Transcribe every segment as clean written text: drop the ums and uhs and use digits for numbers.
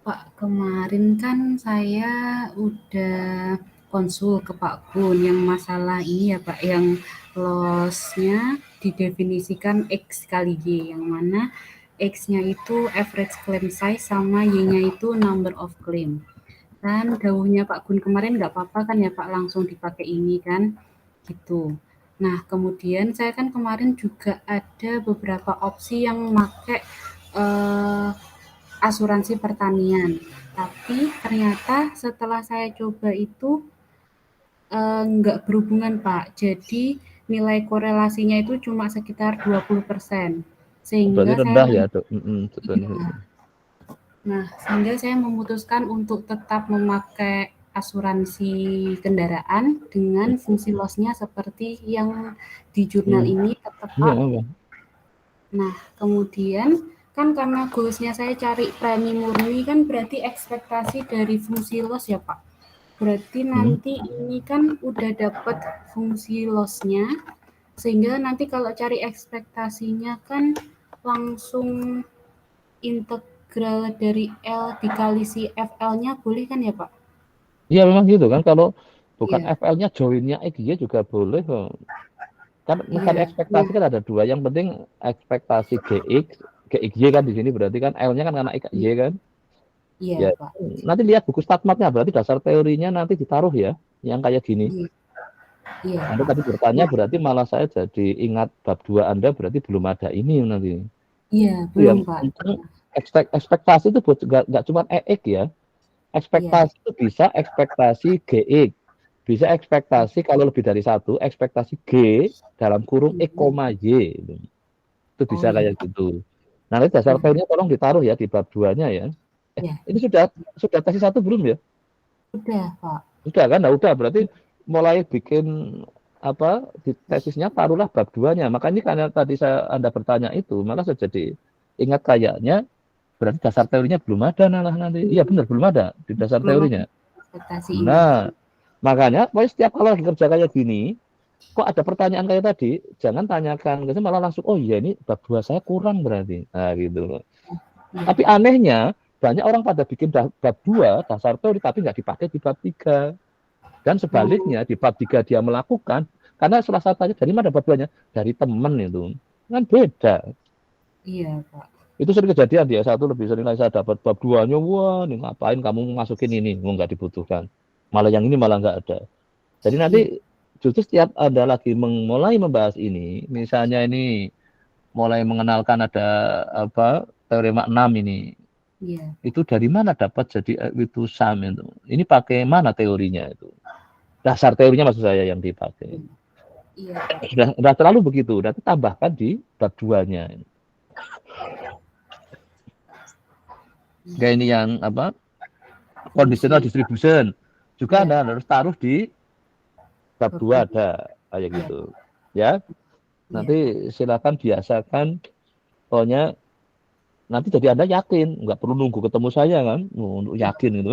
Pak, kemarin kan saya udah konsul ke Pak Gun yang masalah ini ya Pak, yang loss-nya didefinisikan X kali Y, yang mana X-nya itu average claim size sama Y-nya itu number of claim. Kan dawuhnya Pak Gun kemarin nggak apa-apa kan ya Pak, langsung dipakai ini kan, gitu. Nah, kemudian saya kan kemarin juga ada beberapa opsi yang pakai eh, asuransi pertanian. Tapi ternyata setelah saya coba itu nggak berhubungan Pak. Jadi nilai korelasinya itu cuma sekitar 20%. Berarti Sehingga saya rendah ya, Dok. Sebetulnya. sehingga saya memutuskan untuk tetap memakai asuransi kendaraan dengan fungsi loss-nya seperti yang di jurnal Hmm. ini tetap Iya, Pak. apa? Nah, kemudian kan karena goals-nya saya cari premi murni kan berarti ekspektasi dari fungsi loss ya Pak. Berarti Hmm. nanti ini kan udah dapat fungsi loss-nya, sehingga nanti kalau cari ekspektasinya kan langsung integral dari L dikali si FL-nya boleh kan ya Pak? Iya, memang gitu kan. Kalau bukan Iya, FL-nya, join-nya XY juga boleh kok. Kan mencari iya, ekspektasi nah, kan ada dua. Yang penting ekspektasi GXY kan di sini berarti kan L-nya kan karena XY kan. Ya, iya Pak. nanti lihat buku statmatnya berarti dasar teorinya nanti ditaruh ya, yang kayak gini. Iya, iya Anda Pak. tadi bertanya Nah, berarti malah saya jadi ingat bab 2 Anda berarti belum ada ini nanti. iya Itu belum yang Pak. penting ekspektasi itu nggak cuma EX ya. Iya, Ekspektasi itu bisa ekspektasi GX, bisa ekspektasi kalau lebih dari satu, ekspektasi G dalam kurung X, iya. Y. Itu Oh bisa iya, kayak gitu. Nah, ini dasar nah, teorinya tolong ditaruh ya di bab 2-nya ya. iya. Ini sudah tesis satu belum ya? Udah Pak. Sudah kan? Nah, udah berarti mulai bikin apa di tesisnya taruhlah bab 2-nya. Makanya karena tadi Anda bertanya itu, malah saya jadi ingat kayaknya berarti dasar teorinya belum ada malah nanti. Iya benar belum ada di dasar Belum ada teorinya. ekspektasi ini. Nah, makanya pokoknya setiap kalau lagi kerja kayak gini, kok ada pertanyaan kayak tadi, jangan tanyakan, biasanya malah langsung, oh iya ini bab 2 saya kurang berarti. Nah, gitu loh. Iya, Tapi anehnya, banyak orang pada bikin bab 2 dasar teori, tapi nggak dipakai di bab 3. Dan oh sebaliknya, di bab 3 dia melakukan, karena salah satu tanya, dari mana bab 2-nya? Dari teman itu. Kan beda. iya Pak. Itu sering kejadian dia satu lebih sering lagi saya dapat bab 2-nya, wah ini ngapain kamu masukin ini, nggak dibutuhkan. Malah yang ini malah nggak ada. Jadi nanti Iya, justru setiap Anda lagi mulai membahas ini, misalnya ini mulai mengenalkan ada apa teorema 6 ini, iya, itu dari mana dapat jadi itu sum itu? Ini pakai mana teorinya itu? Dasar teorinya maksud saya yang dipakai. iya, iya Pak. Sudah terlalu begitu, nanti tambahkan di bab 2-nya. Kayak ini yang apa? Conditional Fungsi distribution. Juga iya, Anda harus taruh di bab 2 betul. ada kayak Iya, gitu. Ya, iya. nanti silakan biasakan pokoknya nanti jadi Anda yakin, nggak perlu nunggu ketemu saya kan, untuk yakin gitu.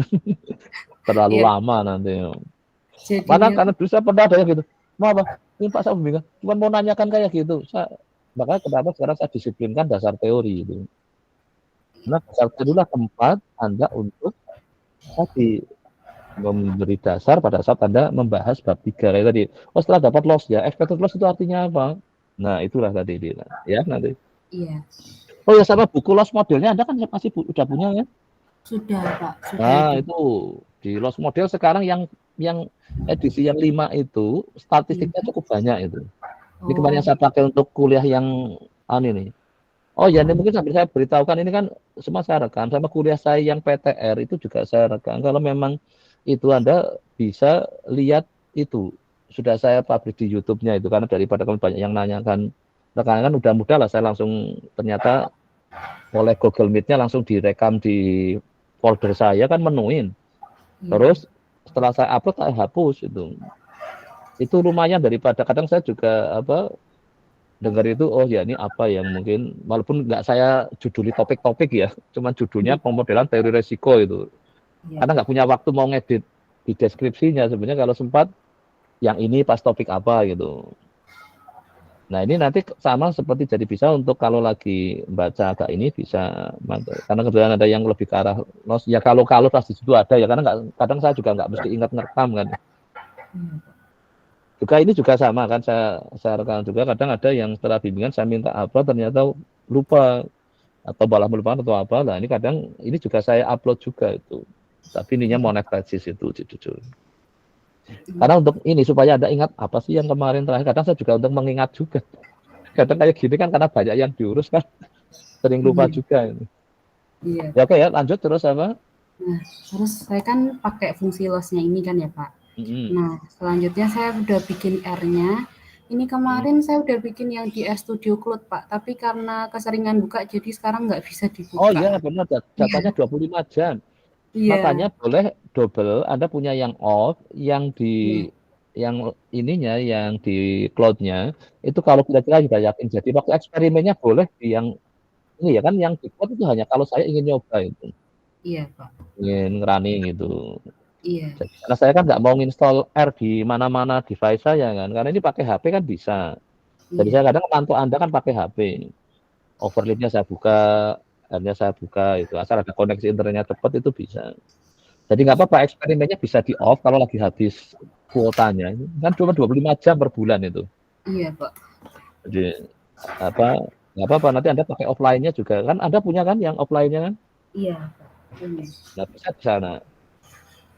Terlalu Iya, lama nanti. Mana jadinya karena dulu saya pernah ada yang gitu. Mau apa? Ini Pak saya bingung. Cuma mau nanyakan kayak gitu. Makanya kenapa sekarang saya disiplinkan dasar teori itu. Karena dasar teori itulah tempat Anda untuk tadi memberi dasar pada saat Anda membahas bab 3 kayak tadi. Oh setelah dapat loss ya, expected loss itu artinya apa? Nah itulah tadi dia. Ya nanti. iya, Oh ya sama buku loss modelnya Anda kan masih udah punya ya? sudah Pak, sudah Nah itu. itu di loss model sekarang yang edisi yang 5 itu statistiknya Iya. cukup banyak itu. Ini kemarin Oh, yang saya pakai untuk kuliah yang ini. Oh ya, ini mungkin sambil saya beritahukan ini kan semua saya rekam sama kuliah saya yang PTR itu juga saya rekam. Kalau memang itu Anda bisa lihat itu sudah saya publish di YouTube-nya itu karena daripada kan banyak yang nanyakan rekan kan udah mudah lah saya langsung ternyata oleh Google Meet-nya langsung direkam di folder saya kan menuin. iya, Terus setelah saya upload saya hapus itu. Itu lumayan daripada kadang saya juga apa dengar itu oh ya ini apa yang mungkin walaupun nggak saya juduli topik-topik ya cuman judulnya iya, pemodelan teori resiko itu iya, karena nggak punya waktu mau ngedit di deskripsinya sebenarnya kalau sempat yang ini pas topik apa gitu Nah, ini nanti sama seperti jadi bisa untuk kalau lagi baca agak ini bisa karena kebetulan ada yang lebih ke arah nos. Ya kalau pas di situ ada ya karena kadang saya juga nggak mesti ingat ngerekam kan. Juga ini juga sama kan saya rekam juga kadang ada yang setelah bimbingan saya minta apa ternyata lupa atau malah melupakan atau apa. Nah, ini kadang ini juga saya upload juga itu. Tapi ininya monetisasi itu jujur. Karena untuk ini supaya Anda ingat apa sih yang kemarin terakhir. Kadang saya juga untuk mengingat juga. Kadang kayak gini kan karena banyak yang diurus kan sering lupa Iya, juga ini. iya. Ya oke ya lanjut terus apa? Nah, terus saya kan pakai fungsi loss-nya ini kan ya, Pak. Mm-mm. Nah, selanjutnya saya udah bikin R-nya. Ini Mm. kemarin saya udah bikin yang di RStudio Cloud, Pak. Tapi karena keseringan buka, jadi sekarang nggak bisa Oh dibuka. iya benar jatahnya 25 jam. Iya, Makanya boleh double Anda punya yang off, iya, yang ininya yang di cloud-nya itu kalau kira-kira sudah yakin jadi waktu eksperimennya boleh di yang ini ya kan yang di cloud itu hanya kalau saya ingin nyoba itu, iya, Pak. ingin running gitu. Iya, Jadi, karena saya kan nggak mau install R di mana-mana device saya kan, karena ini pakai HP kan bisa. Jadi iya, saya kadang pantau Anda kan pakai HP, overlay-nya saya buka, R-nya saya buka itu, asal ada koneksi internetnya cepat itu bisa. Jadi nggak apa-apa eksperimennya bisa di off kalau lagi habis kuotanya, kan cuma 25 jam per bulan itu. iya, Pak. Jadi apa nggak apa-apa nanti Anda pakai offline-nya juga kan Anda punya kan yang offline-nya kan, Iya, Pak. Ini. nah bisa di sana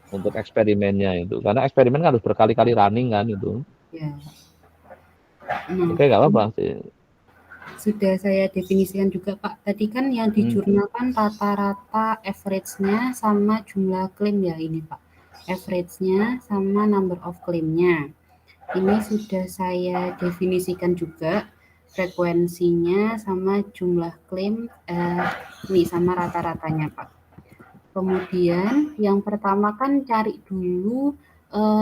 untuk eksperimennya itu, karena eksperimen kan harus berkali-kali running kan itu. Iya. Nah, Oke nggak apa-apa ini sih. sudah saya definisikan juga, Pak. Tadi kan yang di Hmm. jurnal kan rata-rata average-nya sama jumlah klaim ya ini, Pak. Average-nya sama number of claim-nya. Ini sudah saya definisikan juga frekuensinya sama jumlah klaim ini sama rata-ratanya, Pak. Kemudian yang pertama kan cari dulu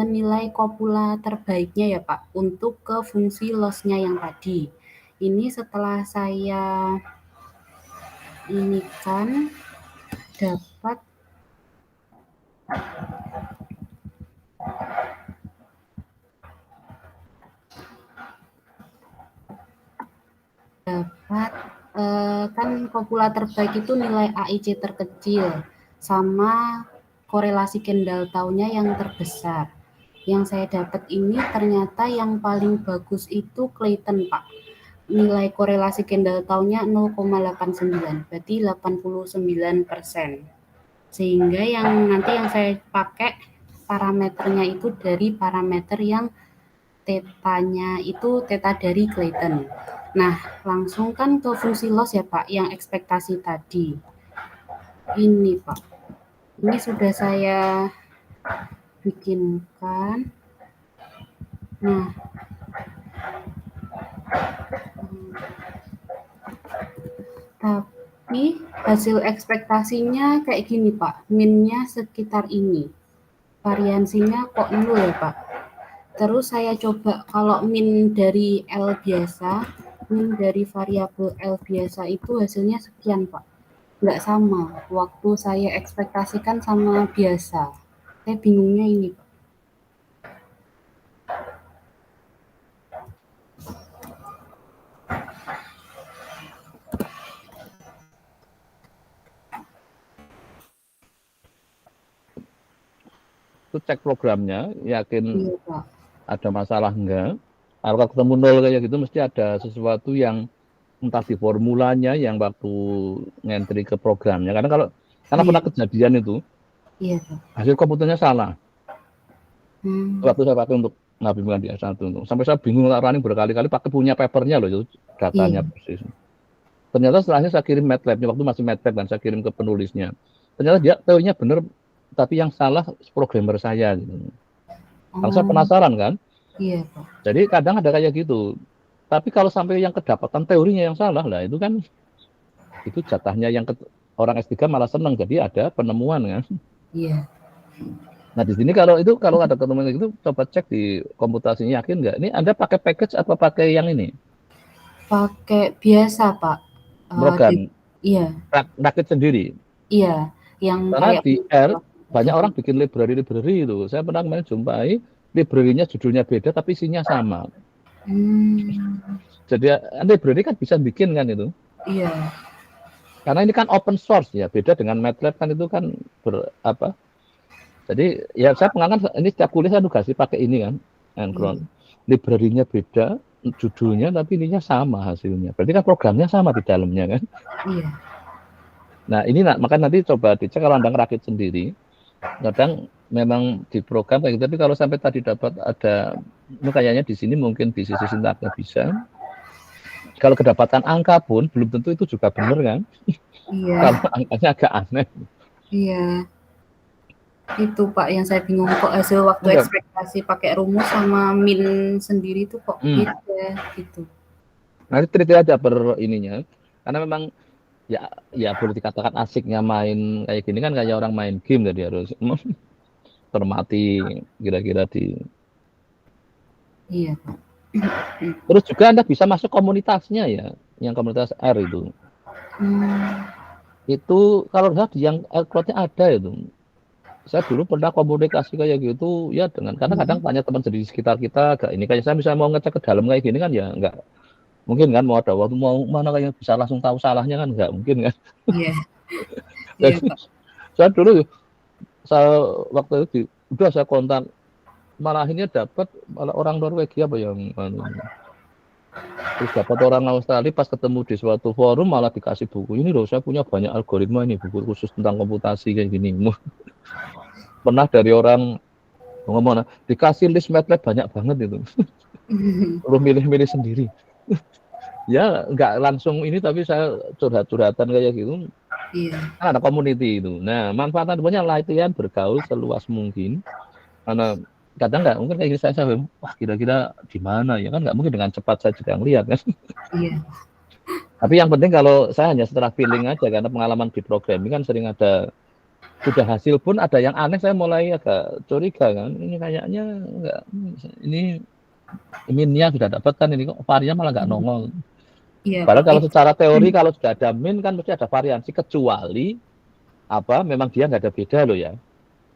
nilai kopula terbaiknya ya, Pak, untuk ke fungsi loss-nya yang tadi. Ini setelah saya ini kan dapat dapat kan kopula terbaik itu nilai AIC terkecil sama korelasi Kendall taunya yang terbesar. Yang saya dapat ini ternyata yang paling bagus itu Clayton, Pak. Nilai korelasi Kendall taunya 0,89, berarti 89%. Sehingga yang nanti yang saya pakai parameternya itu dari parameter yang tetanya itu teta dari Clayton. Nah, langsung kan ke fungsi loss ya, Pak, yang ekspektasi tadi. Ini, Pak. Ini sudah saya bikinkan. Nah, tapi hasil ekspektasinya kayak gini, Pak. Minnya sekitar ini. Variansinya kok 0 ya, Pak. Terus saya coba kalau min dari L biasa, min dari variabel L biasa itu hasilnya sekian, Pak. Nggak sama. Waktu saya ekspektasikan sama biasa. Saya bingungnya ini, Pak. Itu cek programnya, yakin Iya, Pak. ada masalah enggak. Kalau ketemu nol kayak gitu mesti ada sesuatu yang entah di formulanya yang waktu ngentri ke programnya. Karena Iya, pernah kejadian itu iya, Pak. hasil komputernya salah. Hmm, Waktu saya pakai untuk ngabimbingan di S1 untuk sampai saya bingung running berkali-kali pakai punya papernya loh itu datanya iya. persis. Ternyata setelahnya saya kirim MATLAB-nya waktu masih MATLAB dan saya kirim ke penulisnya. Ternyata dia teorinya benar tapi yang salah programmer saya gitu. Kalau saya Oh, penasaran kan. iya, Pak. Jadi kadang ada kayak gitu. Tapi kalau sampai yang kedapatan teorinya yang salah lah itu kan itu jatahnya yang orang S3 malah senang jadi ada penemuan kan. Iya. Nah di sini kalau ada ketemu gitu coba cek di komputasinya yakin nggak ini Anda pakai package atau pakai yang ini Pakai biasa, Pak. program Iya, rakit sendiri iya. Yang karena kayak di R banyak gitu. orang bikin library itu saya pernah kemarin jumpai library-nya judulnya beda tapi isinya sama Jadi library kan bisa bikin kan itu. Iya. Karena ini kan open source ya, beda dengan MATLAB kan itu kan jadi ya saya pengalaman ini setiap kuliah saya nugasi pakai ini kan, Encron. Library-nya beda, judulnya tapi ininya sama hasilnya. Berarti kan programnya sama di dalamnya kan. Iya. Nah ini maka nanti coba dicek kalau Anda ngerakit sendiri. Kadang memang di program kayak gitu, tapi kalau sampai tadi dapat ada, ini kayaknya di sini mungkin di sisi sintaknya bisa. Kalau kedapatan angka pun belum tentu itu juga benar kan. Iya. Kalau angkanya agak aneh. Iya. Itu Pak yang saya bingung kok hasil waktu ekspektasi pakai rumus sama min sendiri itu kok beda gitu. Nanti treat aja per ininya. Karena memang ya boleh dikatakan asiknya main kayak gini kan kayak orang main game, jadi harus termati kira-kira di. Iya Pak. Terus juga Anda bisa masuk komunitasnya ya, yang komunitas R itu. Itu kalau lihat yang Cloud-nya ada itu. Saya dulu pernah komunikasi kayak gitu ya dengan, karena kadang tanya teman di sekitar kita, ini kayak saya misalnya mau ngecek ke dalam kayak gini kan ya enggak mungkin kan, mau ada waktu mau mana kayak bisa langsung tahu salahnya kan enggak mungkin kan. Iya. Jadi, saya dulu waktu itu udah saya kontak, malah akhirnya dapat malah orang Norwegia apa yang terus dapat orang Australia, pas ketemu di suatu forum malah dikasih buku ini loh, saya punya banyak algoritma ini, buku khusus tentang komputasi kayak gini. Pernah dari orang ngomong dikasih list MATLAB banyak banget itu. Perlu milih-milih sendiri. Ya nggak langsung ini, tapi saya curhat-curhatan kayak gitu. Iya. Kan ada community itu. Nah manfaatnya banyak, latihan bergaul seluas mungkin. Karena kadang nggak mungkin kayak gini saya wah kira-kira di mana ya kan, nggak mungkin dengan cepat saya juga ngelihat kan. Iya. Tapi yang penting kalau saya hanya setelah feeling aja, karena pengalaman di programming kan sering ada, sudah hasil pun ada yang aneh, saya mulai agak curiga kan, ini kayaknya enggak, ini minnya sudah dapat kan, ini kok varian malah nggak nongol. Iya, Padahal Pak. kalau secara teori kalau sudah ada min kan mesti ada variansi, kecuali memang dia nggak ada beda loh ya.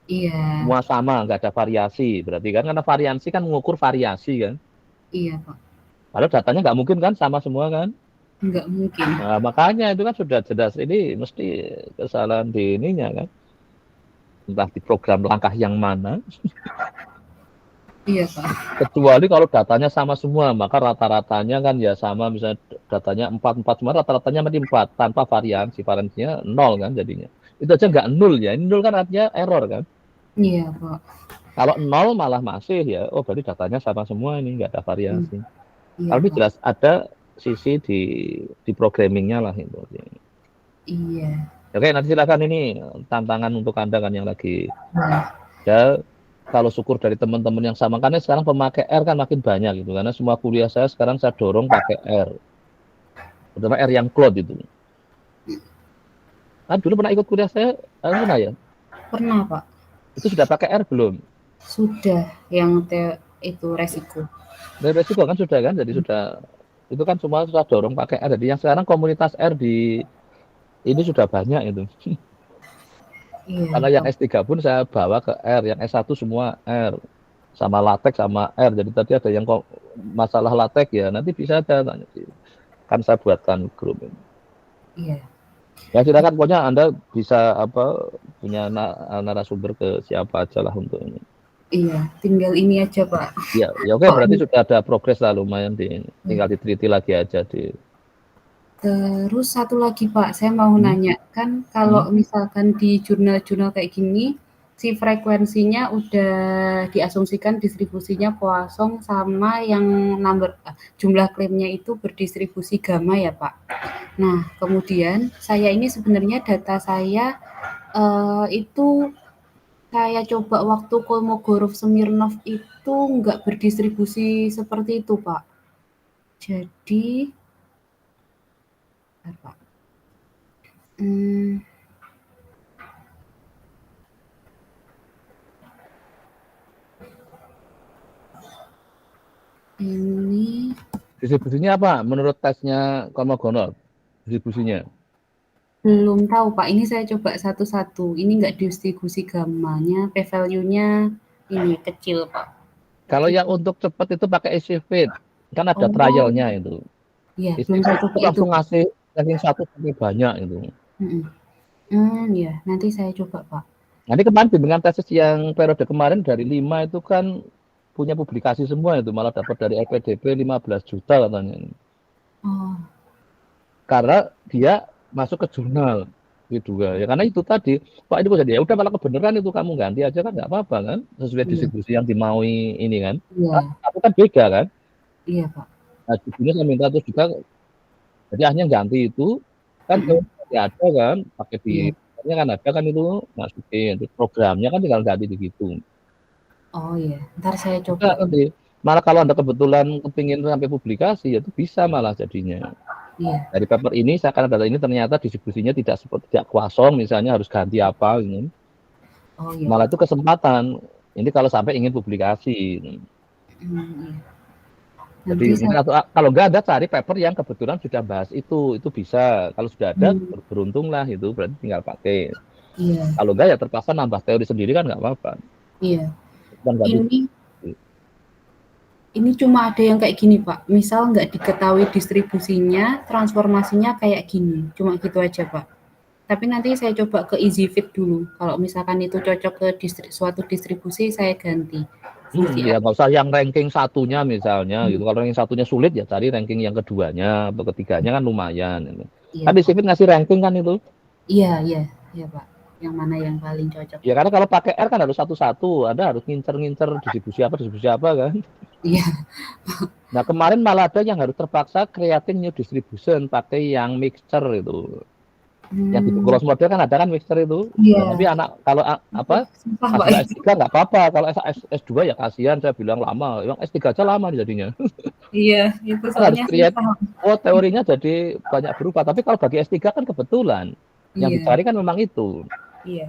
Iya. Semua sama, nggak ada variasi. Berarti kan karena variansi kan mengukur variasi kan. Iya, Pak. Padahal datanya nggak mungkin kan sama semua kan. Nggak mungkin. Nah, makanya itu kan sudah jelas ini mesti kesalahan di ininya kan. Entah di program langkah yang mana. Iya, Pak. Kecuali kalau datanya sama semua, maka rata-ratanya kan ya sama, misalnya datanya 4 semua, rata-ratanya mesti 4 tanpa variansinya 0 kan jadinya. Itu aja nggak 0 ya. Ini 0 kan artinya error kan. Iya, Pak. Kalau 0 malah masih ya, oh berarti datanya sama semua, ini nggak ada variasi. Iya, Kalau ini Pak. jelas ada sisi di programmingnya lah itu. Iya. Oke, nanti silakan, ini tantangan untuk Anda kan yang lagi ya. Kalau syukur dari teman-teman yang sama, karena sekarang pemakai R kan makin banyak gitu, karena semua kuliah saya sekarang saya dorong pakai R, terutama R yang cloud itu. Kan dulu pernah ikut kuliah saya, pernah ya? Pernah, Pak. Itu sudah pakai R belum? Sudah, yang itu resiko. Dari resiko kan sudah kan, jadi sudah itu kan semua sudah dorong pakai R. Jadi yang sekarang komunitas R di ini sudah banyak itu. Iya, Karena yang S3 pun saya bawa ke R, yang S1 semua R. Sama LaTeX sama R. Jadi tadi ada yang masalah LaTeX ya, nanti bisa ada tanya. Kan saya buatkan grup ini. Iya. Ya silakan, pokoknya Anda bisa punya narasumber ke siapa aja lah untuk ini. Iya, tinggal ini aja Pak. Ya oke, berarti sudah ada progres lah lumayan, tinggal diteliti lagi aja di. Terus satu lagi Pak, saya mau nanya, kan kalau misalkan di jurnal-jurnal kayak gini, si frekuensinya udah diasumsikan distribusinya Poisson sama yang jumlah klaimnya itu berdistribusi gamma ya Pak. Nah, kemudian saya ini sebenarnya data saya itu saya coba waktu Kolmogorov-Smirnov itu nggak berdistribusi seperti itu Pak. Jadi apa? Ini Distribusinya apa menurut tesnya Kolmogorov? Distribusinya belum tahu Pak, ini saya coba satu-satu. Ini nggak distribusi gammanya, p-value-nya ini kecil Pak. kalau yang untuk cepat itu pakai EasyFit. Kan ada Oh, trialnya itu. iya, belum saya Institut coba itu itu, langsung Pak. ngasih ranking 1 sampai banyak itu. Mhm. Iya, nanti saya coba, Pak. Nanti kemarin bimbingan tesis yang periode kemarin dari 5 itu kan punya publikasi semua itu, malah dapat dari LPDP 15 juta katanya. Oh, Karena dia masuk ke jurnal gitu ya. Karena itu tadi, Pak ini kok jadi ya udah malah kebenaran itu kamu ganti aja kan nggak apa-apa kan, sesuai iya, distribusi yang dimaui ini kan. iya, Aku kan beda kan. iya, Pak. Nah, di sini saya minta terus juga jadi akhirnya ganti itu kan Mhm, masih ada kan pakai di iya. kan ada kan itu masukin terus programnya kan tinggal ganti begitu. Oh, iya, entar saya Bisa coba. nanti. Malah kalau Anda kebetulan kepingin sampai publikasi, ya itu bisa malah jadinya. Iya. Dari paper ini, seakan data ini ternyata distribusinya tidak tidak kosong, misalnya harus ganti apa, gitu. Oh, iya, Malah Pak. itu kesempatan. Ini kalau sampai ingin publikasi. Iya. Jadi Nanti mungkin saya kalau nggak ada cari paper yang kebetulan sudah bahas itu bisa. Kalau sudah ada mmm, beruntung lah itu berarti tinggal pakai. iya, Kalau nggak ya terpaksa nambah teori sendiri kan nggak apa-apa. iya. Dan ganti. Ini cuma ada yang kayak gini, Pak. Misal nggak diketahui distribusinya, transformasinya kayak gini. Cuma gitu aja, Pak. Tapi nanti saya coba ke EasyFit dulu. Kalau misalkan itu cocok ke suatu distribusi, saya ganti. Ya VVR. nggak usah yang ranking satunya misalnya Hmm, gitu. Kalau ranking satunya sulit ya cari ranking yang keduanya atau ketiganya kan lumayan. Gitu. iya, Kan di Pak. sini ngasih ranking kan itu. Iya, iya, iya, Pak. Yang mana yang paling cocok? Ya karena kalau pakai R kan harus satu-satu. Anda harus ngincer-ngincer distribusi apa kan. Iya. Nah kemarin malah ada yang harus terpaksa creating new distribution pakai yang mixture itu. Yang di Hmm, cross model kan ada kan mixture itu. iya. Nah, tapi anak kalau Itu apa susah, Pak. mahasiswa S3 nggak apa-apa. Kalau S2 ya kasihan saya bilang lama. Yang S3 aja lama jadinya. Iya, itu Kan harus soalnya create susah. teorinya jadi banyak berubah. Tapi kalau bagi S3 kan kebetulan yang Iya, dicari kan memang itu. iya.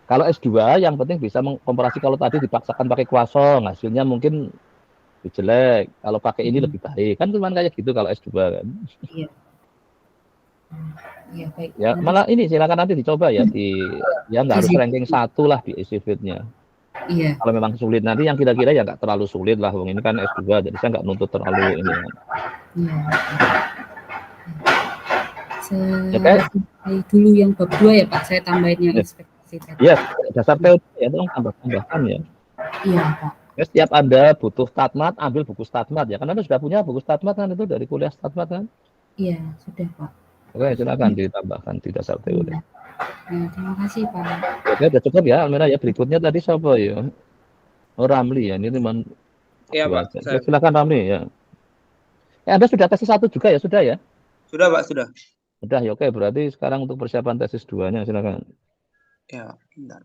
Kalau S2 yang penting bisa mengkomparasi kalau tadi dipaksakan pakai kuasong, hasilnya mungkin lebih jelek. Kalau pakai ini Mhm, lebih baik. Kan cuma kayak gitu kalau S2 kan. iya. Iya, baik. Ya, Nanti malah ini silakan nanti dicoba ya di ya nggak harus EasyFit. ranking 1 lah di isi fitnya. Iya, Kalau memang sulit nanti yang kira-kira ya nggak terlalu sulit lah. Wong ini kan S2 jadi saya nggak nuntut terlalu ini kan. iya. Ya kayak Selesai dulu yang bab 2 ya, Pak. Saya tambahin yang ya, ekspektasi tadi. ya dasar teori ya tolong tambah-tambahkan ya. Iya, Pak. Ya, setiap Anda butuh statmat, ambil buku statmat ya. Karena Anda sudah punya buku statmat kan itu dari kuliah statmat kan. Iya, sudah, Pak. Oke, silakan ditambahkan di dasar teori. Iya. Ya, terima kasih, Pak. Oke, udah cukup ya Almira ya. Berikutnya tadi siapa ya? Oh, Ramli ya. Ini teman Iya, dua Pak. aja. Saya. Silakan Ramli ya. Anda sudah tesis 1 juga ya? Sudah ya? Sudah, Pak, sudah. Udah ya, oke. Berarti sekarang untuk persiapan tesis 2-nya silakan. Ya, bentar.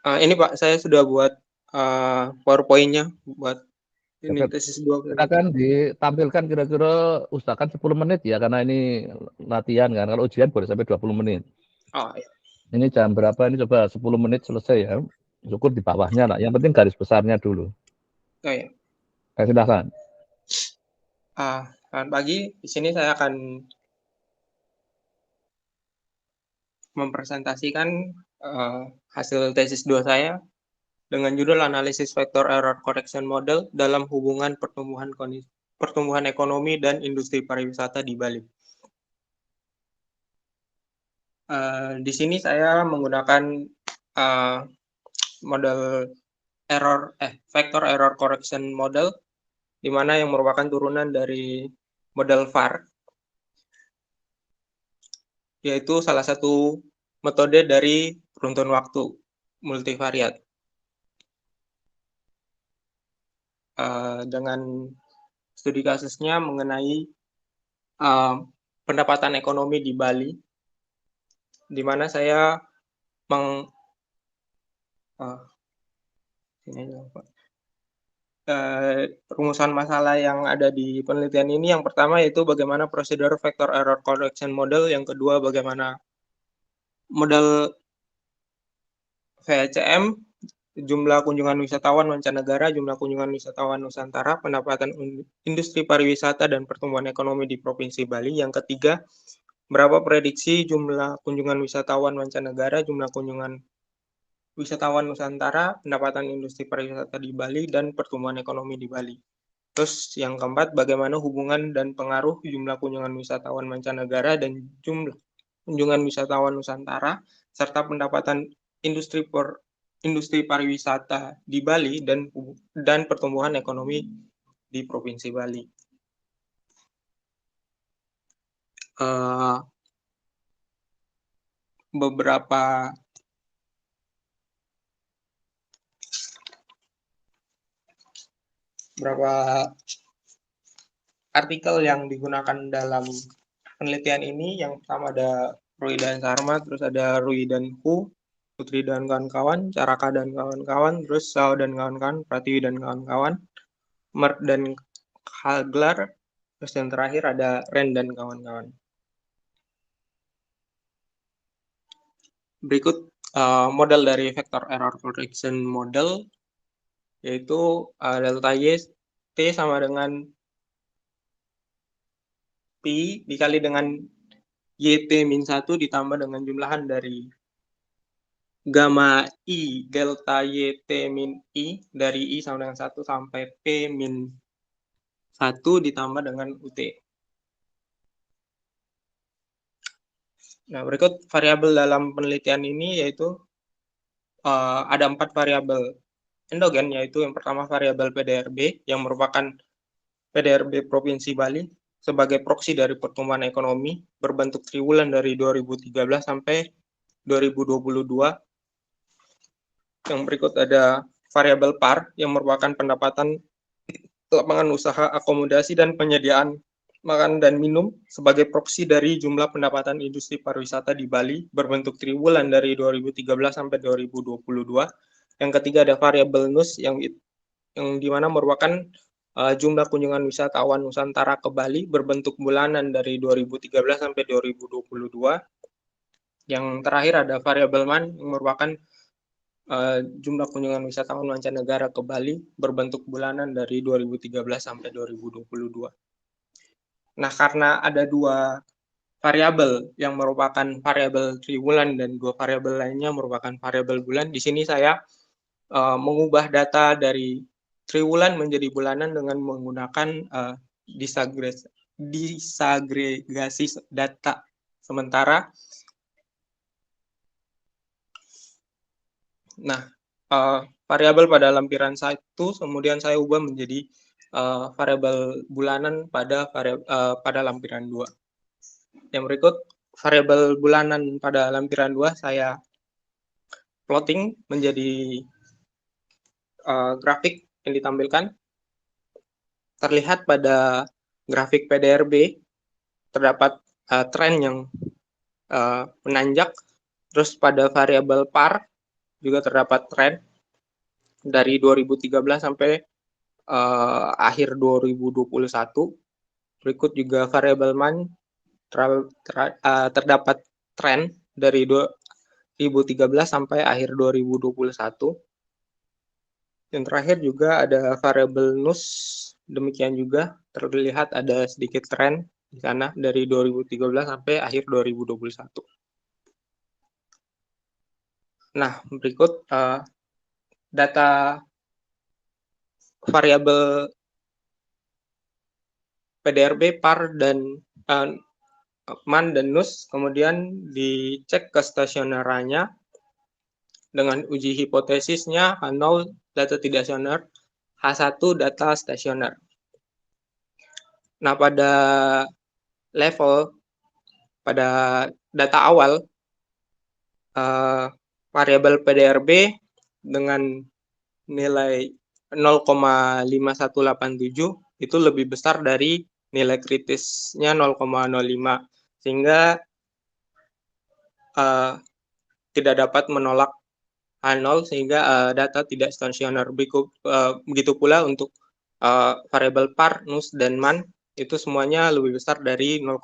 Ini Pak, saya sudah buat PowerPoint-nya buat ini Oke, tesis 2 ini. silakan ditampilkan kira-kira usahakan 10 menit ya karena ini latihan kan. Kalau ujian boleh sampai 20 menit. Oh, ya. Ini jam berapa ini coba 10 menit selesai ya. Syukur di bawahnya lah. Yang penting garis besarnya dulu. Oh, ya. Oke, silakan. Selamat pagi. Di sini saya akan mempresentasikan hasil tesis 2 saya dengan judul analisis vector error correction model dalam hubungan pertumbuhan ekonomi dan industri pariwisata di Bali. Di sini saya menggunakan model vector error correction model, di mana yang merupakan turunan dari model VAR, yaitu salah satu metode dari runtun waktu multivariat. Dengan studi kasusnya mengenai pendapatan ekonomi di Bali, di mana saya rumusan masalah yang ada di penelitian ini. Yang pertama yaitu bagaimana prosedur vector error correction model, yang kedua bagaimana model VCM, jumlah kunjungan wisatawan mancanegara, jumlah kunjungan wisatawan Nusantara, pendapatan industri pariwisata dan pertumbuhan ekonomi di Provinsi Bali. Yang ketiga, berapa prediksi jumlah kunjungan wisatawan mancanegara, jumlah kunjungan wisatawan Nusantara, pendapatan industri pariwisata di Bali, dan pertumbuhan ekonomi di Bali. Terus yang keempat, bagaimana hubungan dan pengaruh jumlah kunjungan wisatawan mancanegara dan jumlah kunjungan wisatawan Nusantara, serta pendapatan industri pariwisata di Bali dan pertumbuhan ekonomi di Provinsi Bali. Beberapa artikel yang digunakan dalam penelitian ini. Yang pertama ada Rui dan Sarma, terus ada Rui dan Hu, Putri dan kawan-kawan, Caraka dan kawan-kawan, terus Sao dan kawan-kawan, Pratiwi dan kawan-kawan, Mert dan Haglar, terus yang terakhir ada Ren dan kawan-kawan. Berikut model dari vector error correction model, yaitu delta Y T sama dengan Pi dikali dengan YT-1 ditambah dengan jumlahan dari gamma I delta YT min I dari I sama dengan 1 sampai P min 1 ditambah dengan UT. Nah, berikut variabel dalam penelitian ini yaitu ada 4 variabel endogen, yaitu yang pertama variabel PDRB yang merupakan PDRB Provinsi Bali sebagai proksi dari pertumbuhan ekonomi berbentuk triwulan dari 2013 sampai 2022. Yang berikut ada variabel PAR yang merupakan pendapatan lapangan usaha, akomodasi, dan penyediaan makan dan minum sebagai proksi dari jumlah pendapatan industri pariwisata di Bali berbentuk triwulan dari 2013 sampai 2022. Yang ketiga ada variabel NUS yang dimana merupakan jumlah kunjungan wisatawan Nusantara ke Bali berbentuk bulanan dari 2013 sampai 2022. Yang terakhir ada variabel MAN yang merupakan jumlah kunjungan wisatawan mancanegara ke Bali berbentuk bulanan dari 2013 sampai 2022. Nah, karena ada 2 variabel yang merupakan variabel triwulan dan 2 variabel lainnya merupakan variabel bulan, di sini saya mengubah data dari triwulan menjadi bulanan dengan menggunakan disagregasi data sementara. Nah, variabel pada lampiran 1 kemudian saya ubah menjadi variabel bulanan pada lampiran 2. Yang berikut variabel bulanan pada lampiran 2 saya plotting menjadi grafik yang ditampilkan. Terlihat pada grafik PDRB terdapat tren yang menanjak. Terus pada variabel PAR juga terdapat tren dari 2013 sampai akhir 2021. Berikut juga variabel MAN terdapat tren dari 2013 sampai akhir 2021. Yang terakhir juga ada variabel NUS, demikian juga terlihat ada sedikit tren di sana dari 2013 sampai akhir 2021. Nah, berikut data variabel PDRB, PAR, dan MAN dan NUS, kemudian dicek kestasionerannya dengan uji hipotesisnya H0 data tidak stasioner, H1 data stasioner. Nah, pada data awal, variabel PDRB dengan nilai 0,5187 itu lebih besar dari nilai kritisnya 0,05, sehingga tidak dapat menolak H0 sehingga data tidak stasioner. Begitu pula untuk variabel par, nus, dan man itu semuanya lebih besar dari 0,05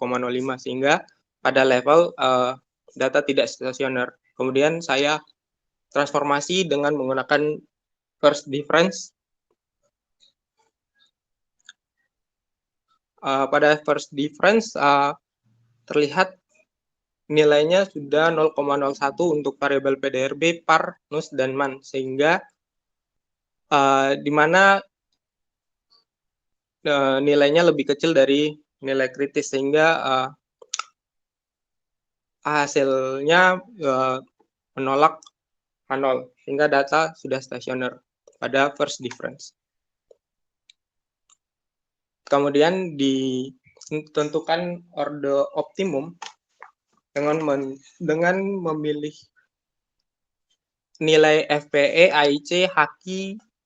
sehingga pada level data tidak stasioner. Kemudian saya transformasi dengan menggunakan first difference. Pada first difference terlihat nilainya sudah 0,01 untuk variabel PDRB, par, nus, dan man, sehingga di mana nilainya lebih kecil dari nilai kritis, sehingga hasilnya menolak H0, sehingga data sudah stasioner pada first difference. Kemudian ditentukan order optimum dengan memilih nilai FPE, AIC, HQ,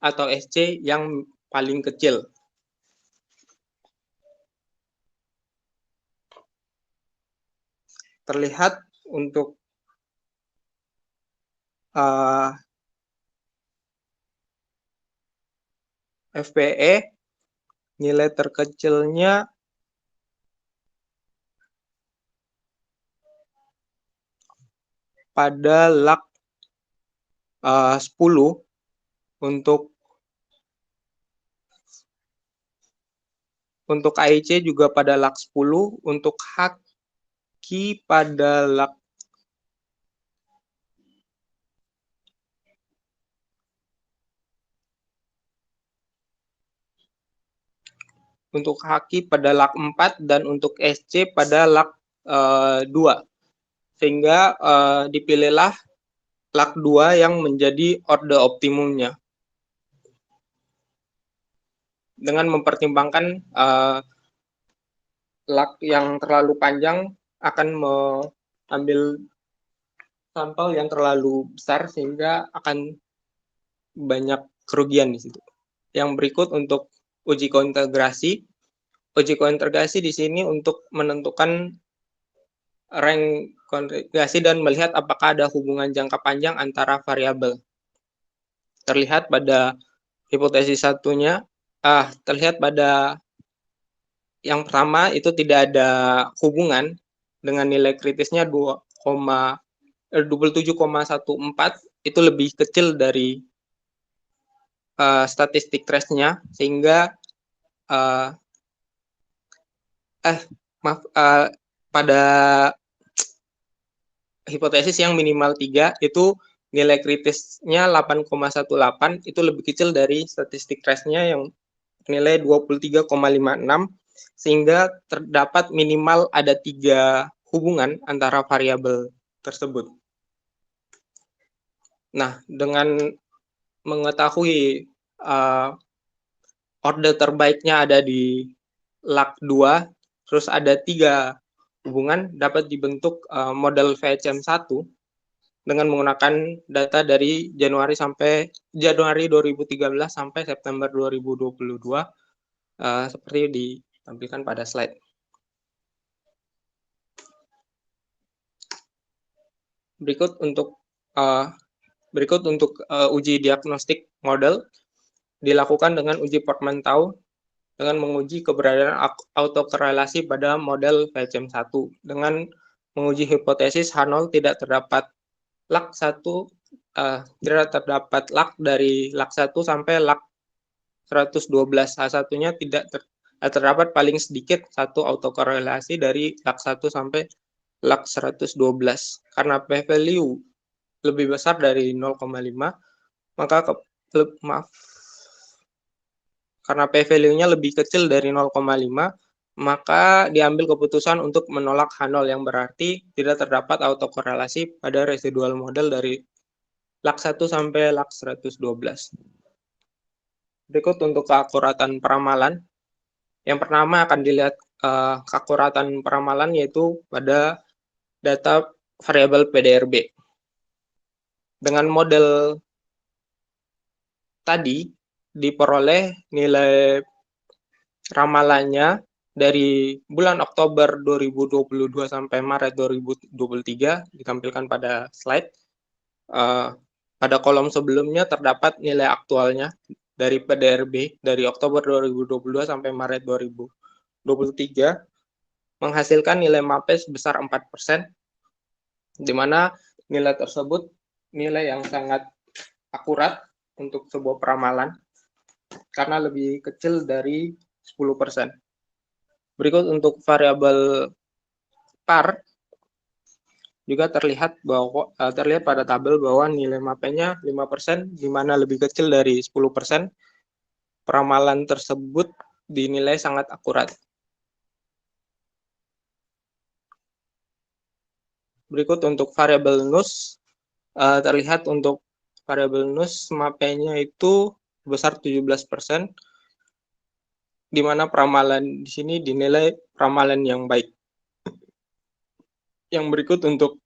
atau SC yang paling kecil. Terlihat untuk FPE, nilai terkecilnya pada log 10 untuk AIC juga pada log 10, untuk HQ pada log untuk HQ pada log 4 dan untuk SC pada log 2. Sehingga dipilihlah log 2 yang menjadi order optimumnya. Dengan mempertimbangkan log yang terlalu panjang akan mengambil sampel yang terlalu besar sehingga akan banyak kerugian di situ. Yang berikut untuk uji kointegrasi. Uji kointegrasi di sini untuk menentukan rank kointegrasi dan melihat apakah ada hubungan jangka panjang antara variabel. Terlihat pada hipotesis satunya, terlihat pada yang pertama itu tidak ada hubungan dengan nilai kritisnya 27,14 itu lebih kecil dari statistik threshold-nya, sehingga pada hipotesis yang minimal 3 itu nilai kritisnya 8,18 itu lebih kecil dari statistik threshold-nya yang nilai 23,56, sehingga terdapat minimal ada 3 hubungan antara variabel tersebut. Nah, dengan mengetahui order terbaiknya ada di log 2, terus ada 3 hubungan, dapat dibentuk model VHM1 dengan menggunakan data dari Januari 2013 sampai September 2022, seperti ditampilkan pada slide. Berikut untuk uji diagnostik model dilakukan dengan uji Portman-Tau dengan menguji keberadaan autokorelasi pada model VHM1 dengan menguji hipotesis H0 tidak terdapat log 1 tidak terdapat log dari log 1 sampai log 112. H1-nya tidak terdapat paling sedikit satu autokorelasi dari log 1 sampai log 112. Karena p-value lebih besar dari 0,5, maka karena p-value-nya lebih kecil dari 0,5, maka diambil keputusan untuk menolak H0, yang berarti tidak terdapat autokorelasi pada residual model dari log 1 sampai log 112. Berikut untuk keakuratan peramalan. Yang pertama akan dilihat keakuratan peramalan yaitu pada data variabel PDRB. Dengan model tadi diperoleh nilai ramalannya dari bulan Oktober 2022 sampai Maret 2023 ditampilkan pada slide. Pada kolom sebelumnya terdapat nilai aktualnya dari PDRB dari Oktober 2022 sampai Maret 2023 menghasilkan nilai MAPE sebesar 4%, di mana nilai tersebut nilai yang sangat akurat untuk sebuah peramalan karena lebih kecil dari 10%. Berikut untuk variabel PAR juga terlihat pada tabel bahwa nilai MAPE-nya 5%, di mana lebih kecil dari 10%. Peramalan tersebut dinilai sangat akurat. Berikut untuk variabel NUS, terlihat untuk variabel NUS MAPE-nya itu sebesar 17%, di mana peramalan di sini dinilai peramalan yang baik. Yang berikut untuk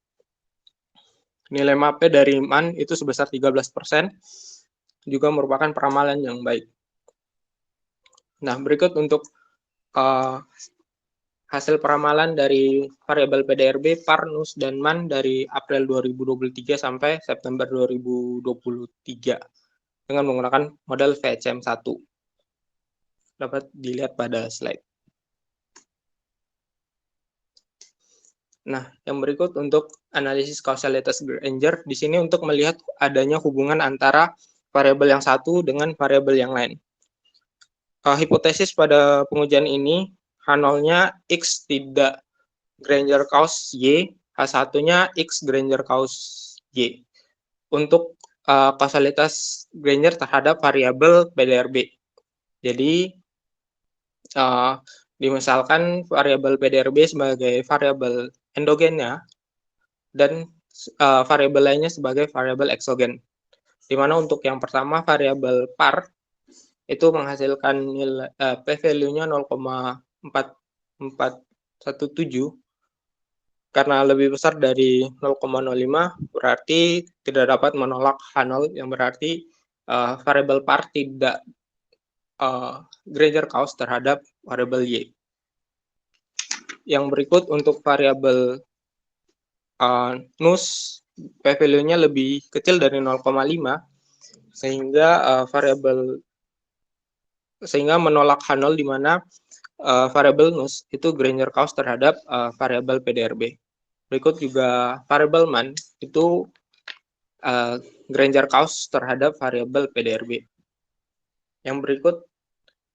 nilai MAPE dari MAN itu sebesar 13%, juga merupakan peramalan yang baik. Nah, berikut untuk hasil peramalan dari variabel PDRB, PAR, NUS, dan MAN dari April 2023 sampai September 2023 dengan menggunakan model VHM1. Dapat dilihat pada slide. Nah, yang berikut untuk analisis kausalitas Granger, di sini untuk melihat adanya hubungan antara variabel yang satu dengan variabel yang lain. Hipotesis pada pengujian ini, H0-nya X tidak Granger Cause Y, H1-nya X Granger Cause Y. Untuk kausalitas Granger terhadap variabel PDRB. Jadi, dimisalkan variabel PDRB sebagai variabel endogennya dan variabel lainnya sebagai variabel eksogen. Di mana untuk yang pertama variabel PAR itu menghasilkan nilai p-value-nya 0,4417 karena lebih besar dari 0,05 berarti tidak dapat menolak H0 yang berarti variabel PAR tidak Granger Cause terhadap variabel Y. Yang berikut untuk variabel NUS p-value-nya lebih kecil dari 0,5 sehingga sehingga menolak H0 di mana variabel NUS itu Granger Cause terhadap variabel PDRB. Berikut juga variabel MAN itu Granger Cause terhadap variabel PDRB. Yang berikut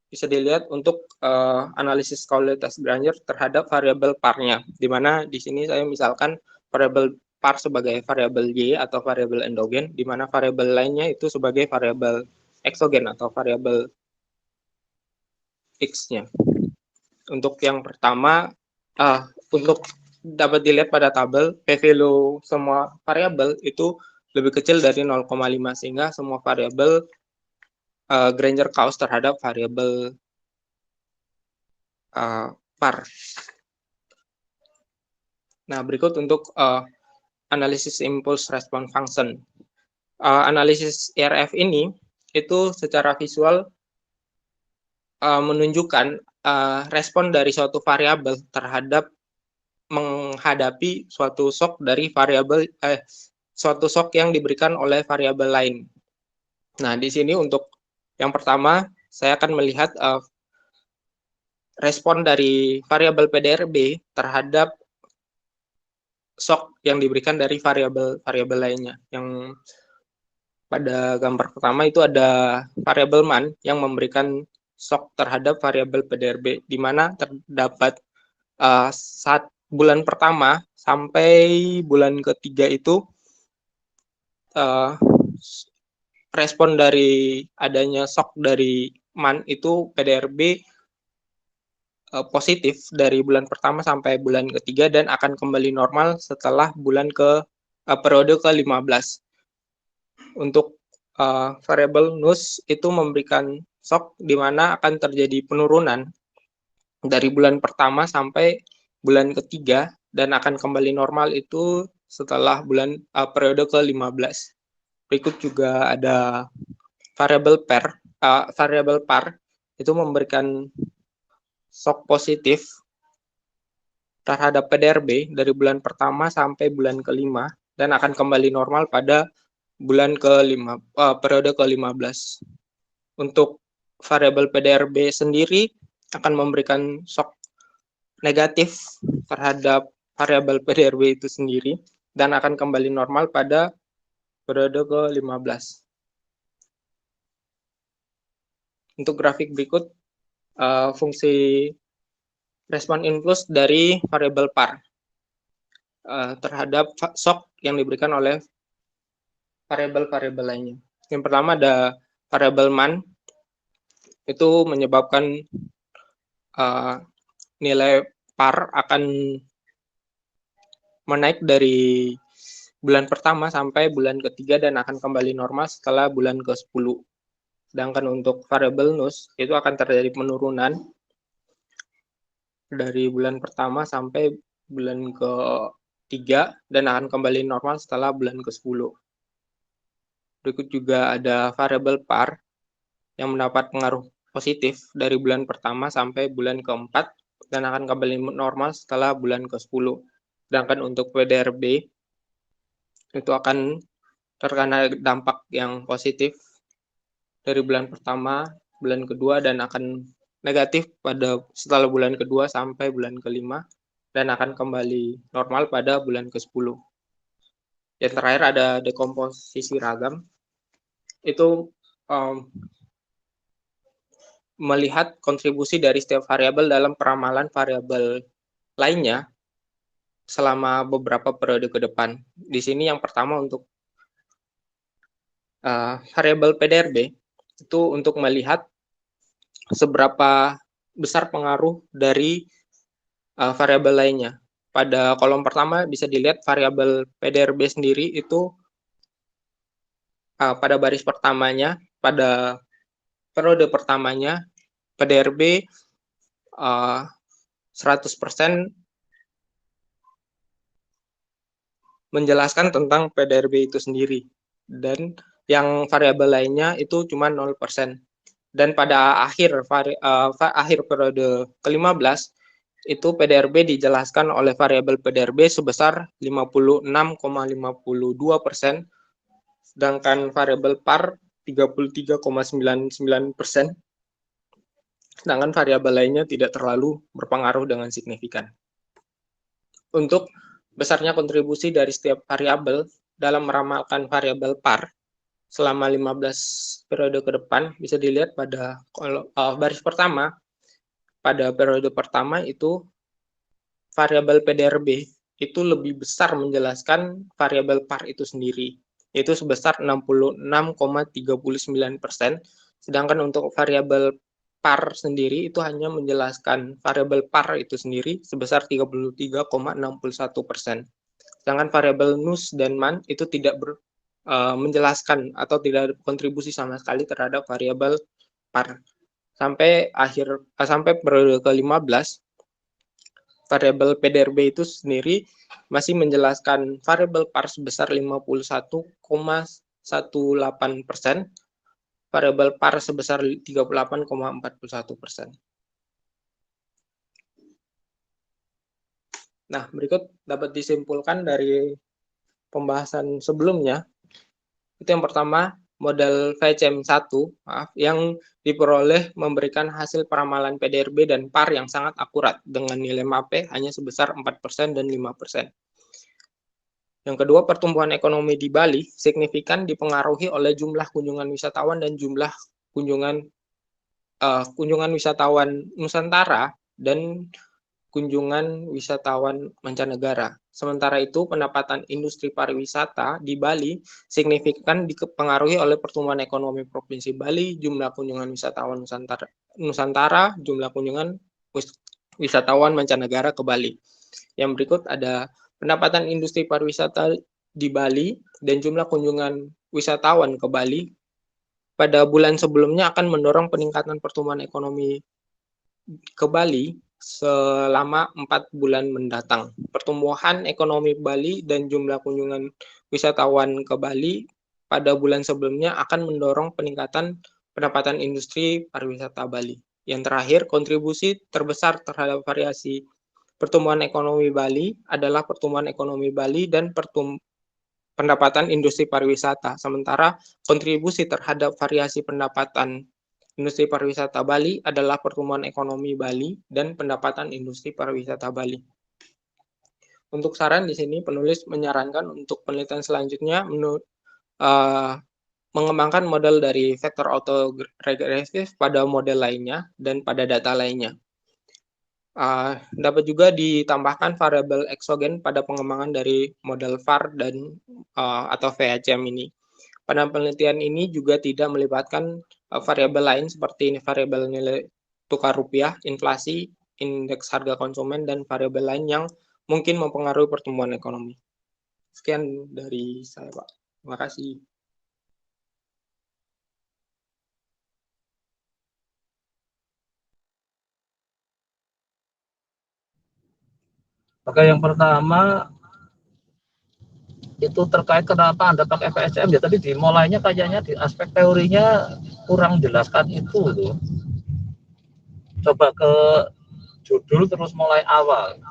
bisa dilihat untuk analisis kausalitas Granger terhadap variabel PAR-nya, di mana di sini saya misalkan variabel PAR sebagai variabel Y atau variabel endogen, di mana variabel lainnya itu sebagai variabel eksogen atau variabel X-nya. Untuk yang pertama, untuk dapat dilihat pada tabel, p-value semua variabel itu lebih kecil dari 0,5 sehingga semua variabel Granger Cause terhadap variabel PAR. Nah, berikut untuk analisis impulse response function. Analisis IRF ini itu secara visual menunjukkan respon dari suatu variabel terhadap menghadapi suatu shock dari variabel suatu shock yang diberikan oleh variabel lain. Nah, di sini untuk yang pertama saya akan melihat respon dari variabel PDRB terhadap shock yang diberikan dari variabel lainnya. Yang pada gambar pertama itu ada variabel MAN yang memberikan shock terhadap variabel PDRB, di mana terdapat saat bulan pertama sampai bulan ketiga itu respon dari adanya shock dari MAN itu PDRB positif dari bulan pertama sampai bulan ketiga dan akan kembali normal setelah bulan periode ke-15. Untuk variabel NUS itu memberikan shock di mana akan terjadi penurunan dari bulan pertama sampai bulan ketiga dan akan kembali normal itu setelah bulan periode ke-15. Berikut juga ada variabel PAR itu memberikan shock positif terhadap PDRB dari bulan pertama sampai bulan ke-5 dan akan kembali normal pada periode ke-15. Untuk variabel PDRB sendiri akan memberikan shock negatif terhadap variabel PDRB itu sendiri dan akan kembali normal pada periode ke-15. Untuk grafik berikut, fungsi respon influx dari variabel PAR terhadap shock yang diberikan oleh variabel-variabel lainnya. Yang pertama ada variabel MAN, itu menyebabkan nilai PAR akan menaik dari bulan pertama sampai bulan ketiga dan akan kembali normal setelah bulan ke-10. Sedangkan untuk variabel NUS itu akan terjadi penurunan dari bulan pertama sampai bulan ke-3 dan akan kembali normal setelah bulan ke-10. Berikut juga ada variabel PAR yang mendapat pengaruh positif dari bulan pertama sampai bulan ke-4 dan akan kembali normal setelah bulan ke-10. Sedangkan untuk PDRB itu akan terkena dampak yang positif dari bulan pertama, bulan kedua, dan akan negatif setelah bulan kedua sampai bulan ke-5 dan akan kembali normal pada bulan ke-10. Yang terakhir ada dekomposisi ragam. Itu melihat kontribusi dari setiap variabel dalam peramalan variabel lainnya selama beberapa periode ke depan. Di sini yang pertama untuk variabel PDRB itu untuk melihat seberapa besar pengaruh dari variabel lainnya. Pada kolom pertama bisa dilihat variabel PDRB sendiri itu pada baris pertamanya, pada periode pertamanya PDRB 100% menjelaskan tentang PDRB itu sendiri, dan yang variabel lainnya itu cuma 0%. Dan pada akhir periode ke-15 itu PDRB dijelaskan oleh variabel PDRB sebesar 56,52%, sedangkan variabel PAR 33,99%, sedangkan variabel lainnya tidak terlalu berpengaruh dengan signifikan. Untuk besarnya kontribusi dari setiap variabel dalam meramalkan variabel PAR selama 15 periode ke depan bisa dilihat pada baris pertama. Pada periode pertama itu variabel PDRB itu lebih besar menjelaskan variabel PAR itu sendiri, yaitu sebesar 66,39%, sedangkan untuk variabel PAR sendiri itu hanya menjelaskan variabel PAR itu sendiri sebesar 33,61%. Sedangkan variabel NUS dan MAN itu tidak menjelaskan atau tidak berkontribusi sama sekali terhadap variabel PAR. Sampai periode ke-15, variabel PDRB itu sendiri masih menjelaskan variabel PAR sebesar 51,18%, variabel PAR sebesar 38,41%. Nah, berikut dapat disimpulkan dari pembahasan sebelumnya. Itu yang pertama, model VCM1 yang diperoleh memberikan hasil peramalan PDRB dan PAR yang sangat akurat dengan nilai MAPE hanya sebesar 4% dan 5%. Yang kedua, pertumbuhan ekonomi di Bali signifikan dipengaruhi oleh jumlah kunjungan wisatawan dan jumlah kunjungan wisatawan Nusantara dan kunjungan wisatawan mancanegara. Sementara itu, pendapatan industri pariwisata di Bali signifikan dipengaruhi oleh pertumbuhan ekonomi Provinsi Bali, jumlah kunjungan wisatawan Nusantara, jumlah kunjungan wisatawan mancanegara ke Bali. Yang berikut ada pendapatan industri pariwisata di Bali dan jumlah kunjungan wisatawan ke Bali pada bulan sebelumnya akan mendorong peningkatan pertumbuhan ekonomi ke Bali selama 4 bulan mendatang. Pertumbuhan ekonomi Bali dan jumlah kunjungan wisatawan ke Bali pada bulan sebelumnya akan mendorong peningkatan pendapatan industri pariwisata Bali. Yang terakhir, kontribusi terbesar terhadap variasi pertumbuhan ekonomi Bali adalah pertumbuhan ekonomi Bali dan pendapatan industri pariwisata. Sementara kontribusi terhadap variasi pendapatan industri pariwisata Bali adalah pertumbuhan ekonomi Bali dan pendapatan industri pariwisata Bali. Untuk saran di sini penulis menyarankan untuk penelitian selanjutnya mengembangkan model dari vektor autoregresif pada model lainnya dan pada data lainnya. Dapat juga ditambahkan variabel eksogen pada pengembangan dari model VAR dan atau VHM ini. Pada penelitian ini juga tidak melibatkan variabel lain seperti variabel nilai tukar rupiah, inflasi, indeks harga konsumen, dan variabel lain yang mungkin mempengaruhi pertumbuhan ekonomi. Sekian dari saya, Pak. Terima kasih. Oke, yang pertama itu terkait kenapa Anda pakai VHM ya, tadi dimulainya kayaknya di aspek teorinya kurang jelaskan itu tuh. Coba ke judul terus mulai awal.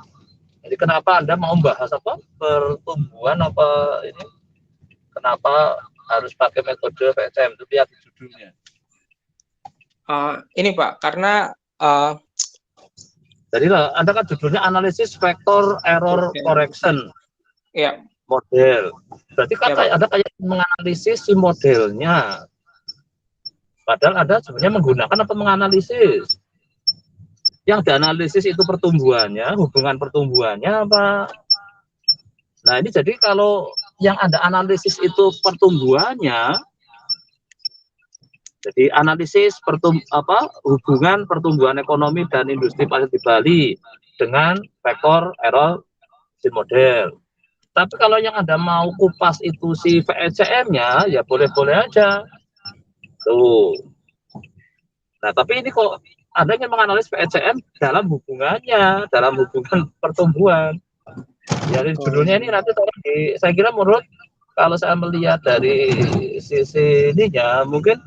Jadi kenapa Anda mau membahas apa? Pertumbuhan apa ini? Kenapa harus pakai metode VHM? Itu lihat di judulnya. Ini Pak, karena jadi lah, Anda kan judulnya analisis vektor error correction. Ya. Model. Berarti kan Ya, Anda kayak menganalisis si modelnya. Padahal Anda sebenarnya menggunakan atau menganalisis. Yang dianalisis itu pertumbuhannya, hubungan pertumbuhannya apa? Nah ini jadi kalau yang Anda analisis itu pertumbuhannya, jadi analisis hubungan pertumbuhan ekonomi dan industri pariwisata di Bali dengan vektor error si model. Tapi kalau yang Anda mau kupas itu si VECM-nya, ya boleh-boleh aja. Tuh. Nah, tapi ini kok Anda ingin menganalisis VECM dalam hubungannya, dalam hubungan pertumbuhan. Ya, judulnya ini nanti saya kira menurut kalau saya melihat dari sisi ininya, mungkin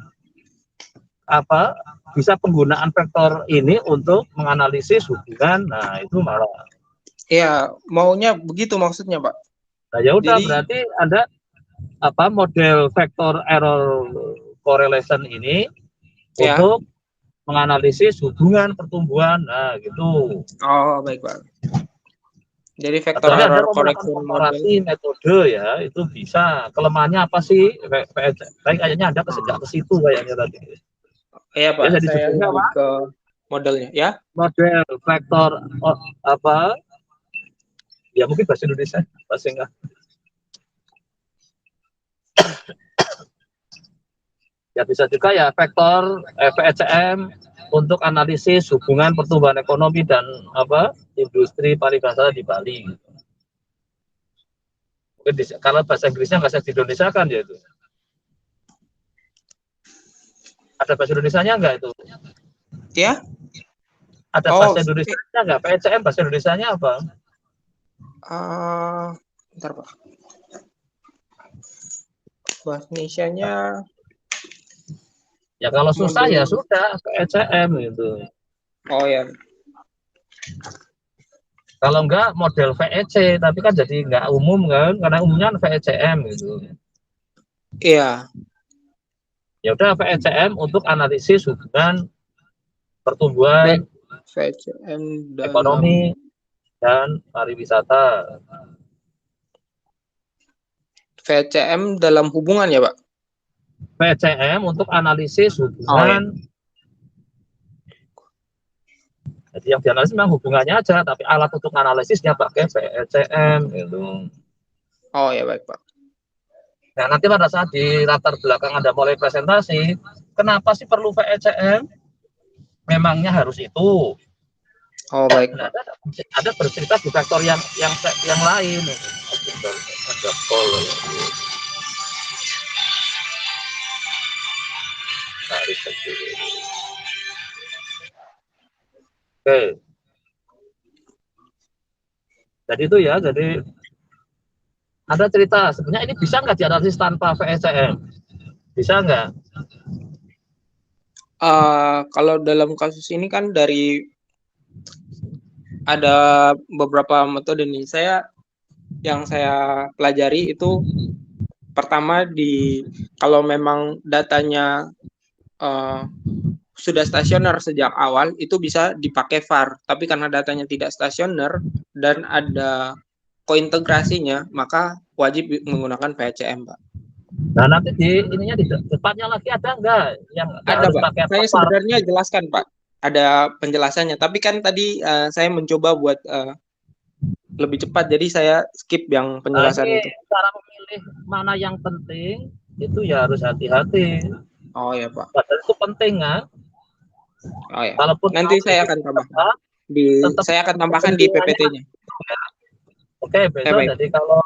bisa penggunaan vektor ini untuk menganalisis hubungan. Nah, itu malah. Ya, maunya begitu maksudnya, Pak. Nah, ya udah berarti Anda model vektor error correlation ini ya, untuk menganalisis hubungan pertumbuhan. Nah, gitu. Oh, baik, Pak. Jadi vektor error correction komparasi metode ya, itu bisa. Kelemahannya apa sih? Kayaknya Anda ke situ kayaknya tadi. Iya, Pak. Ya, saya lebih ke modelnya, ya. Model vektor ya mungkin bahasa Indonesia, bahasa enggak. Ya bisa juga ya vektor VECM untuk analisis hubungan pertumbuhan ekonomi dan industri pariwisata di Bali. Mungkin kalau bahasa Inggrisnya nggak bisa di Indonesia kan ya itu. Ada bahasa Indonesianya nggak itu? Ya. Ada bahasa Indonesianya nggak? VECM bahasa Indonesianya apa? Bentar, Pak. Bahasa Indonesianya ya kalau susah ya sudah VECM gitu. Oh ya. Kalau enggak model VEC, tapi kan jadi enggak umum kan, karena umumnya VECM gitu. Iya. Ya udah VECM untuk analisis hubungan pertumbuhan VECM ekonomi dan pariwisata. VECM dalam hubungan ya, Pak? VECM untuk analisis hubungan. Jadi yang dianalisis memang hubungannya aja, tapi alat untuk analisisnya pakai VECM gitu. Oh ya, baik, Pak. Nah, nanti pada saat di latar belakang Anda mulai presentasi, kenapa sih perlu VECM? Memangnya harus itu. Oh, baik, Pak. Ada bercerita di faktor yang lain. Ada call. Oke. Jadi itu ya, jadi ada cerita, sebenarnya ini bisa nggak dianalisis tanpa VECM? Bisa nggak? Kalau dalam kasus ini kan ada beberapa metode nih. Yang saya pelajari itu pertama kalau memang datanya sudah stasioner sejak awal itu bisa dipakai VAR. Tapi karena datanya tidak stasioner dan ada kointegrasinya, maka wajib menggunakan PHCM, Pak. Nah, nanti di ininya di depannya lagi ada nggak yang nggak Ada, harus Pak. pakai Saya apa? sebenarnya jelaskan, Pak. Ada penjelasannya. Tapi kan tadi saya mencoba buat lebih cepat, jadi saya skip yang Nah, penjelasan ini itu. cara memilih mana yang penting itu ya harus hati-hati. Oh ya, Pak. Padahal itu penting kan. Oh ya. Walaupun Nanti saya akan tambahkan. tetap Saya akan tambahkan di kepentingannya. PPT-nya. Oke, besok jadi kalau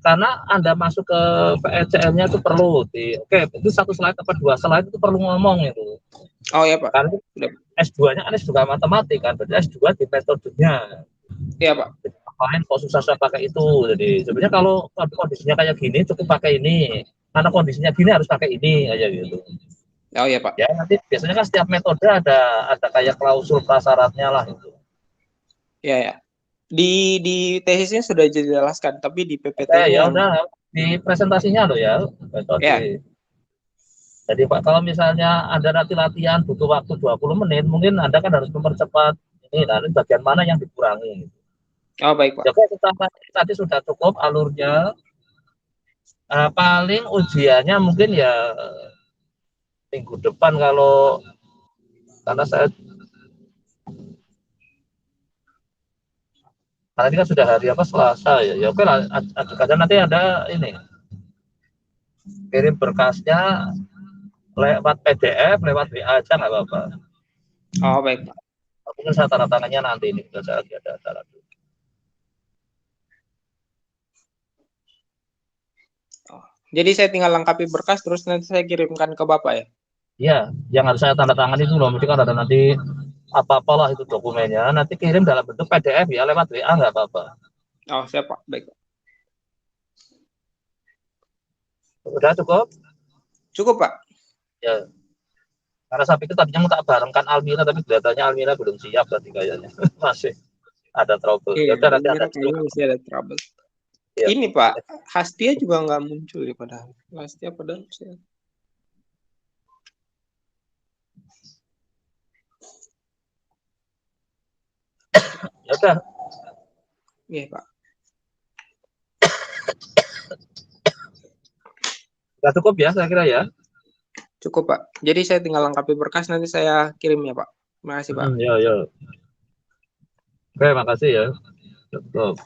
karena Anda masuk ke PECM-nya itu perlu itu 1 slide atau 2 slide itu perlu ngomong itu. Oh ya, Pak. Karena S2-nya kan S2 matematik kan, berarti S2 di metodenya. Iya, Pak. Lain kok susah pakai itu. Jadi sebenarnya kalau kondisinya kayak gini cukup pakai ini. Karena kondisinya gini harus pakai ini aja gitu. Oh ya, Pak. Ya nanti biasanya kan setiap metode ada kayak klausul prasyaratnya lah itu. Ya ya. Di tesisnya sudah dijelaskan, tapi di PPT-nya Ya yang udah di presentasinya loh ya. ya. Jadi Pak, kalau misalnya Anda nanti latihan butuh waktu 20 menit, mungkin Anda kan harus mempercepat ini, nanti bagian mana yang dikurangi. Oh, baik, Pak. Jadi kita tadi sudah cukup alurnya. Paling ujiannya mungkin ya minggu depan karena ini kan sudah hari apa Selasa ya. Ya oke lah, ajukan nanti ada ini. Kirim berkasnya lewat PDF, lewat WA aja nggak apa-apa. Oh, baik, Pak. Mungkin saya tanda tangannya nanti ini sudah saya lagi ada acara. Jadi saya tinggal lengkapi berkas terus nanti saya kirimkan ke Bapak ya. Iya, yang harus saya tanda tangan itu loh, mesti kan ada nanti apa-apalah itu dokumennya, nanti kirim dalam bentuk PDF ya lewat WA nggak apa-apa. Oh, siap, Pak. Baik, Pak. Udah cukup? Cukup, Pak. Ya. Karena saya pikir tadinya mau tak barengkan Almira, tapi kelihatannya Almira belum siap tadi kayaknya. Masih ada trouble. Iya, Ya nanti Almira ada kayaknya masih ada trouble. ya. Ini, Pak, Hastia juga nggak muncul ya padahal. Hastia padahal saya. Ya udah. Iya, Pak. Sudah cukup ya saya kira ya. Cukup, Pak. Jadi saya tinggal lengkapi berkas nanti saya kirim ya, Pak. Terima kasih, Pak. Ya. Oke, makasih ya. Cukup.